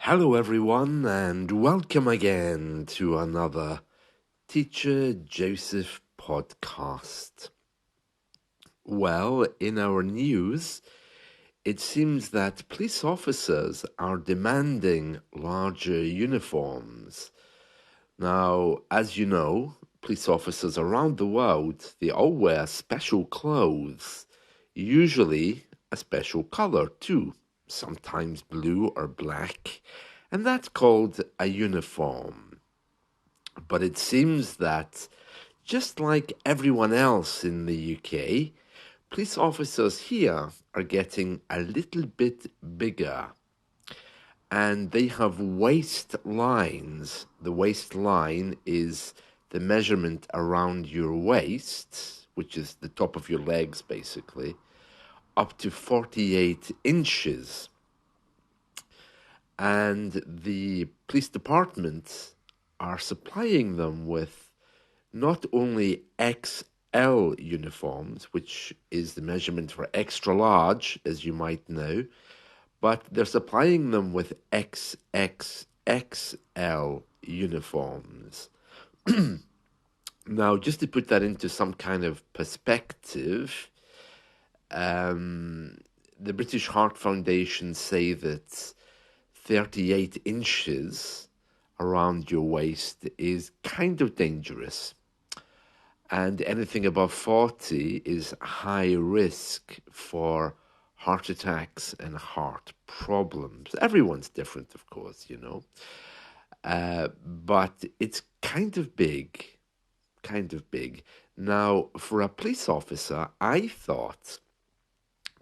Hello, everyone, and welcome again to another Teacher Joseph podcast. Well, in our news, it seems that police officers are demanding larger uniforms. Now, as you know, police officers around the world, they all wear special clothes, usually a special color too, sometimes blue or black, and that's called a uniform. But it seems that, just like everyone else in the UK, police officers here are getting a little bit bigger. And they have waistlines. The waistline is the measurement around your waist, which is the top of your legs basically, up to 48 inches. And the police departments are supplying them with not only XL uniforms, which is the measurement for extra large, as you might know, but they're supplying them with XXXL uniforms. Now, just to put that into some kind of perspective, the British Heart Foundation say that 38 inches around your waist is kind of dangerous. And anything above 40 is high risk for heart attacks and heart problems. Everyone's different, of course, but it's kind of big, kind of big. Now, for a police officer, I thought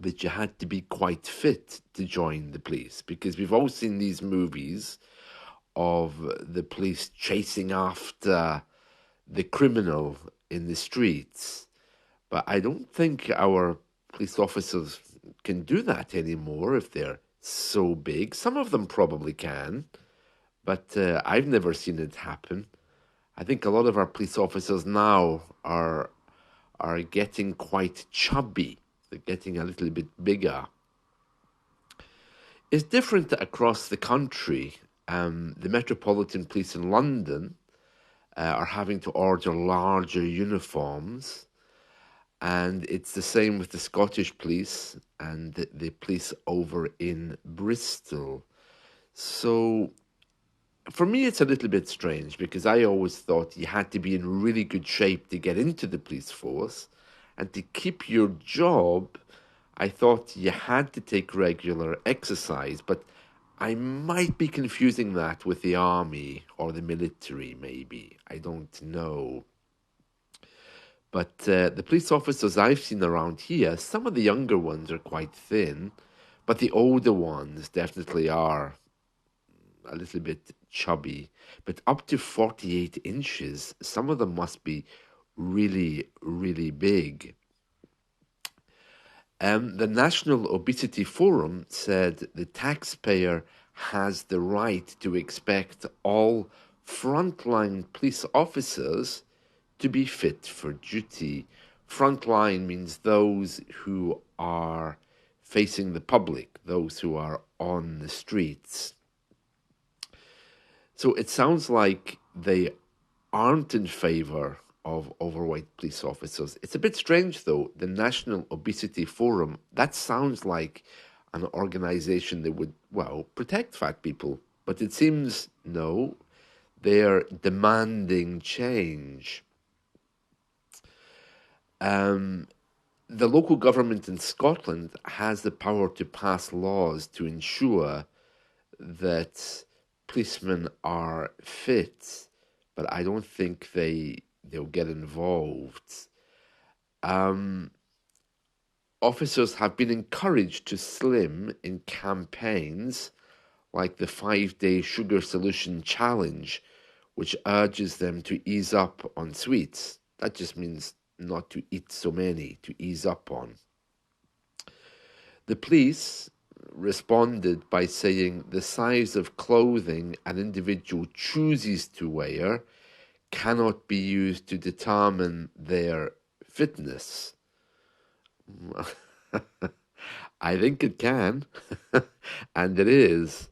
that you had to be quite fit to join the police because we've all seen these movies of the police chasing after the criminal in the streets. But I don't think our police officers can do that anymore if they're so big. Some of them probably can, but I've never seen it happen. I think a lot of our police officers now are getting quite chubby. They're getting a little bit bigger. It's different across the country. The Metropolitan Police in London are having to order larger uniforms. And it's the same with the Scottish police and the police over in Bristol. So for me, it's a little bit strange because I always thought you had to be in really good shape to get into the police force. And to keep your job, I thought you had to take regular exercise. But I might be confusing that with the army or the military, maybe. I don't know. But the police officers I've seen around here, some of the younger ones are quite thin, but the older ones definitely are a little bit chubby. But up to 48 inches, some of them must be really, really big. The National Obesity Forum said the taxpayer has the right to expect all frontline police officers to be fit for duty. Frontline means those who are facing the public, those who are on the streets. So it sounds like they aren't in favor of overweight police officers. It's a bit strange, though. The National Obesity Forum, that sounds like an organization that would, well, protect fat people. But it seems no, they're demanding change. The local government in Scotland has the power to pass laws to ensure that policemen are fit, but I don't think they'll get involved. Officers have been encouraged to slim in campaigns like the 5-day sugar solution challenge, which urges them to ease up on sweets. That just means not to eat so many, to ease up on. The police responded by saying the size of clothing an individual chooses to wear cannot be used to determine their fitness. I think it can, and it is.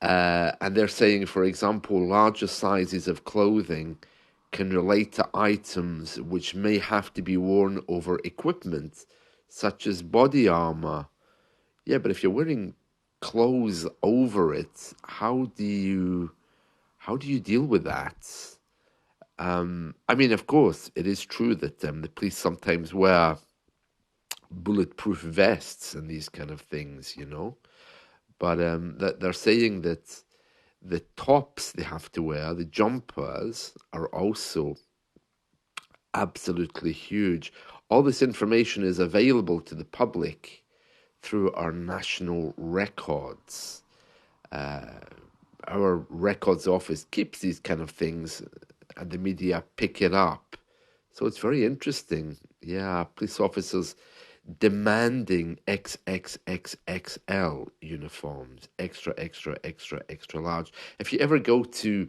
And they're saying, for example, larger sizes of clothing can relate to items which may have to be worn over equipment, such as body armor. Yeah, but if you're wearing clothes over it, how do you deal with that? I mean, of course, it is true that the police sometimes wear bulletproof vests and these kind of things, but that they're saying that the tops they have to wear, the jumpers, are also absolutely huge. All this information is available to the public through our national records. Our records office keeps these kind of things, and the media pick it up. So it's very interesting. Yeah, police officers demanding XXXXL uniforms, extra, extra, extra, extra large. If you ever go to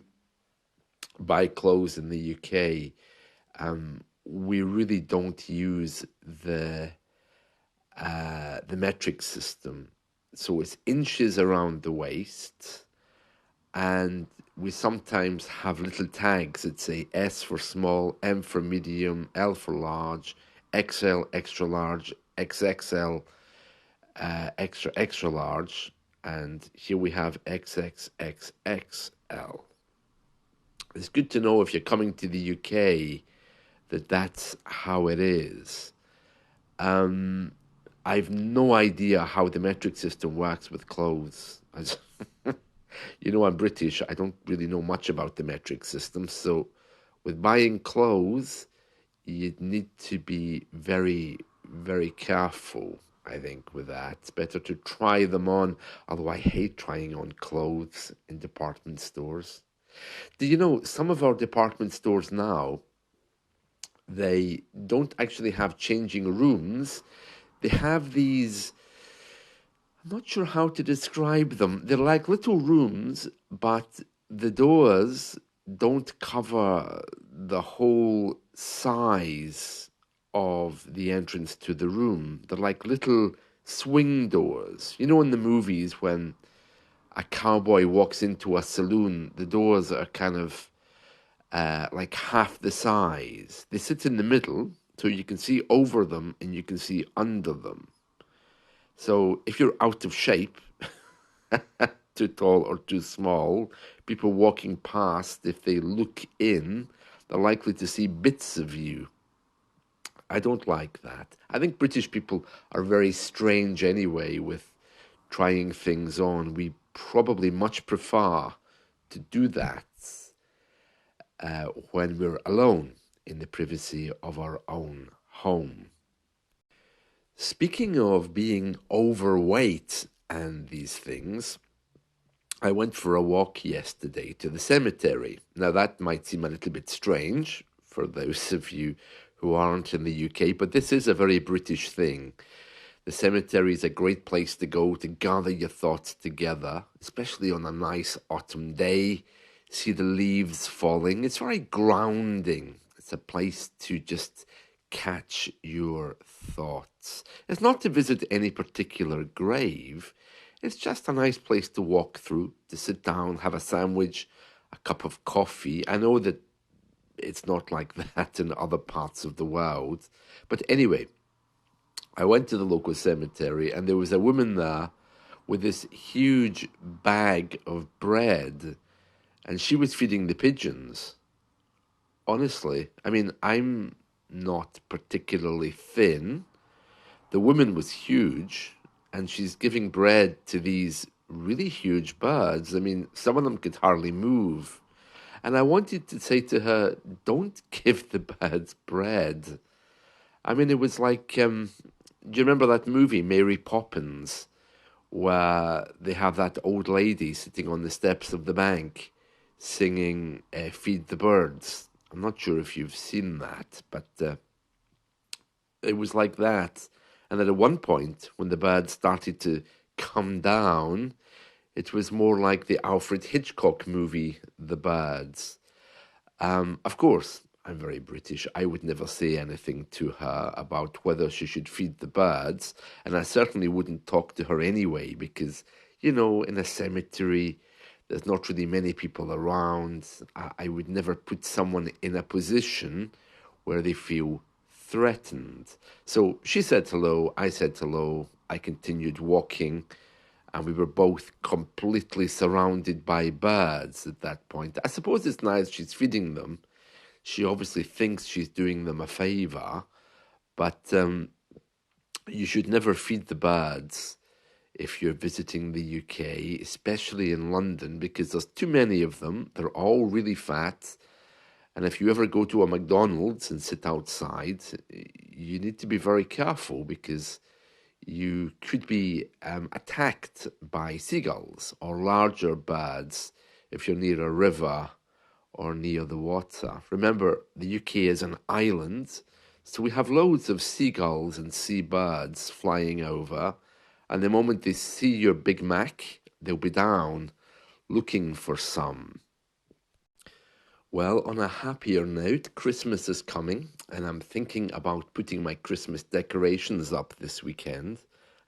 buy clothes in the UK, we really don't use the metric system. So it's inches around the waist, and we sometimes have little tags that say S for small, M for medium, L for large, XL extra large, XXL extra extra large, and here we have XXXXL. It's good to know if you're coming to the UK that that's how it is. I've no idea how the metric system works with clothes. I'm British. I don't really know much about the metric system. So, with buying clothes, you'd need to be very, very careful, I think, with that. It's better to try them on, although I hate trying on clothes in department stores. Do you know some of our department stores now, they don't actually have changing rooms. They have these, I'm not sure how to describe them. They're like little rooms, but the doors don't cover the whole size of the entrance to the room. They're like little swing doors. You know, in the movies when a cowboy walks into a saloon, the doors are kind of like half the size. They sit in the middle, so you can see over them and you can see under them. So if you're out of shape, too tall or too small, people walking past, if they look in, they're likely to see bits of you. I don't like that. I think British people are very strange anyway with trying things on. We probably much prefer to do that when we're alone in the privacy of our own home. Speaking of being overweight and these things, I went for a walk yesterday to the cemetery. Now, that might seem a little bit strange for those of you who aren't in the UK, but this is a very British thing. The cemetery is a great place to go to gather your thoughts together, especially on a nice autumn day. See the leaves falling. It's very grounding. It's a place to just catch your thoughts. It's not to visit any particular grave. It's just a nice place to walk through, to sit down, have a sandwich, a cup of coffee. I know that it's not like that in other parts of the world. But anyway, I went to the local cemetery and there was a woman there with this huge bag of bread and she was feeding the pigeons. Honestly, I mean, I'm not particularly thin. The woman was huge and she's giving bread to these really huge birds. I mean, some of them could hardly move. And I wanted to say to her, don't give the birds bread. I mean, it was like, do you remember that movie, Mary Poppins, where they have that old lady sitting on the steps of the bank singing Feed the Birds? I'm not sure if you've seen that, but it was like that. And then at one point, when the birds started to come down, it was more like the Alfred Hitchcock movie, The Birds. Of course, I'm very British. I would never say anything to her about whether she should feed the birds, and I certainly wouldn't talk to her anyway because, in a cemetery, there's not really many people around. I would never put someone in a position where they feel threatened. So she said hello, I said hello, I continued walking, and we were both completely surrounded by birds at that point. I suppose it's nice she's feeding them. She obviously thinks she's doing them a favor, but you should never feed the birds if you're visiting the UK, especially in London, because there's too many of them. They're all really fat. And if you ever go to a McDonald's and sit outside, you need to be very careful because you could be attacked by seagulls or larger birds if you're near a river or near the water. Remember, the UK is an island, so we have loads of seagulls and seabirds flying over, and the moment they see your Big Mac, they'll be down looking for some. Well, on a happier note, Christmas is coming, and I'm thinking about putting my Christmas decorations up this weekend.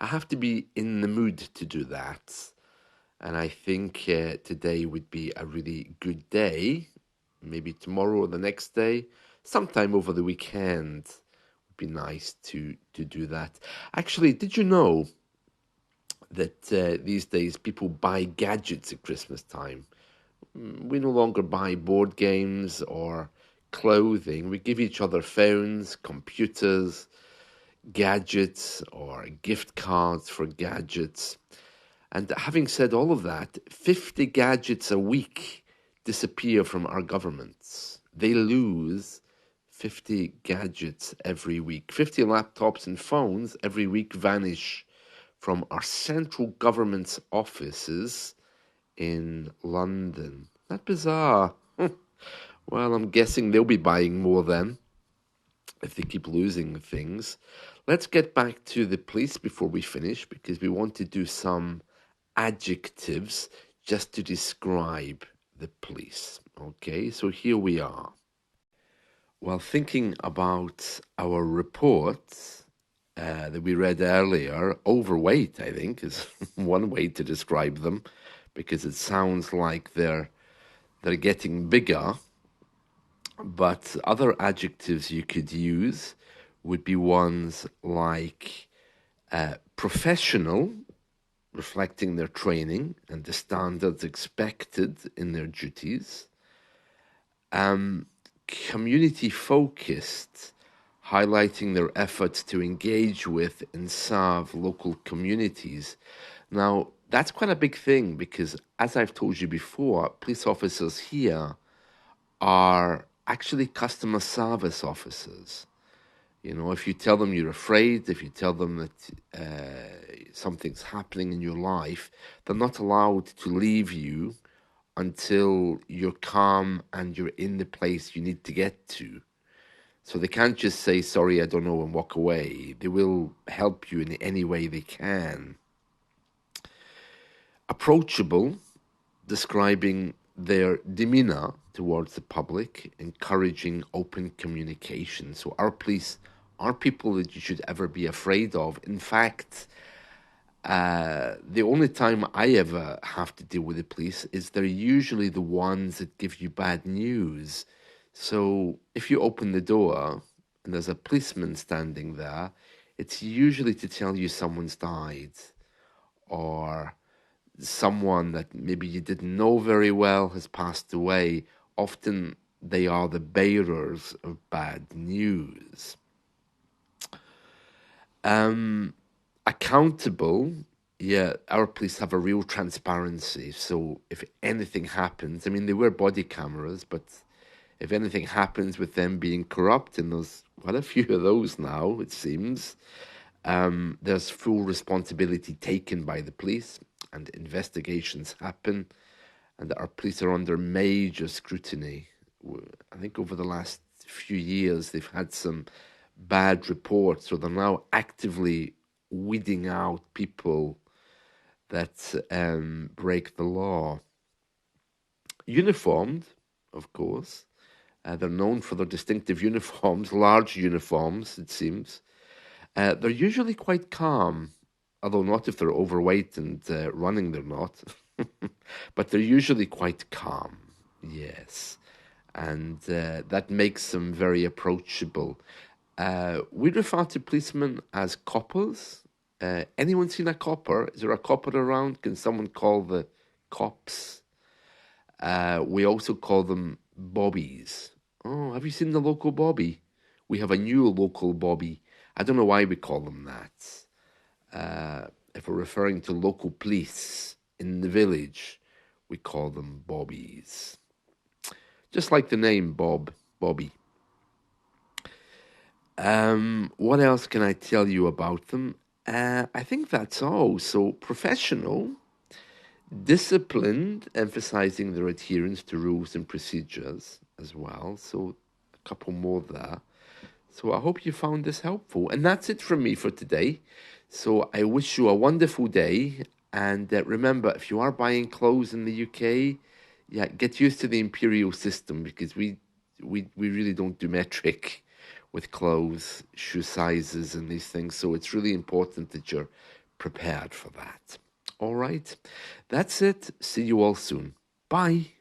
I have to be in the mood to do that, and I think today would be a really good day. Maybe tomorrow or the next day, sometime over the weekend would be nice to do that. Actually, did you know that these days people buy gadgets at Christmas time? We no longer buy board games or clothing. We give each other phones, computers, gadgets, or gift cards for gadgets. And having said all of that, 50 gadgets a week disappear from our governments. They lose 50 gadgets every week. 50 laptops and phones every week vanish from our central government's offices in London. That bizarre. Well, I'm guessing they'll be buying more then if they keep losing things. Let's get back to the police before we finish because we want to do some adjectives just to describe the police. Okay, so here we are. While thinking about our report that we read earlier, overweight, I think, is one way to describe them because it sounds like they're getting bigger. But other adjectives you could use would be ones like professional, reflecting their training and the standards expected in their duties. Community focused, highlighting their efforts to engage with and serve local communities. Now, that's quite a big thing because, as I've told you before, police officers here are actually customer service officers. You know, if you tell them you're afraid, if you tell them that something's happening in your life, they're not allowed to leave you until you're calm and you're in the place you need to get to. So they can't just say, sorry, I don't know, and walk away. They will help you in any way they can. Approachable, describing their demeanor towards the public, encouraging open communication. So our police aren't people that you should ever be afraid of. In fact, the only time I ever have to deal with the police is they're usually the ones that give you bad news. So if you open the door and there's a policeman standing there, it's usually to tell you someone's died or someone that maybe you didn't know very well has passed away. Often they are the bearers of bad news. Accountable, yeah, our police have a real transparency. So if anything happens, I mean, they wear body cameras, but if anything happens with them being corrupt, and there's quite a few of those now, it seems, there's full responsibility taken by the police, and investigations happen, and our police are under major scrutiny. I think over the last few years, they've had some bad reports, so they're now actively weeding out people that break the law. Uniformed, of course. They're known for their distinctive uniforms, large uniforms, it seems. They're usually quite calm, although not if they're overweight and running, they're not. but they're usually quite calm. Yes, and that makes them very approachable. We refer to policemen as coppers. Anyone seen a copper? Is there a copper around? Can someone call the cops? We also call them bobbies. Oh, have you seen the local bobby? We have a new local bobby. I don't know why we call them that. If we're referring to local police in the village, we call them bobbies. Just like the name Bob, Bobby. What else can I tell you about them? I think that's all. So professional, disciplined, emphasizing their adherence to rules and procedures as well. So a couple more there. So I hope you found this helpful. And that's it from me for today. So I wish you a wonderful day. And remember, if you are buying clothes in the UK, yeah, get used to the imperial system because we really don't do metric with clothes, shoe sizes, and these things. So it's really important that you're prepared for that. All right. That's it. See you all soon. Bye.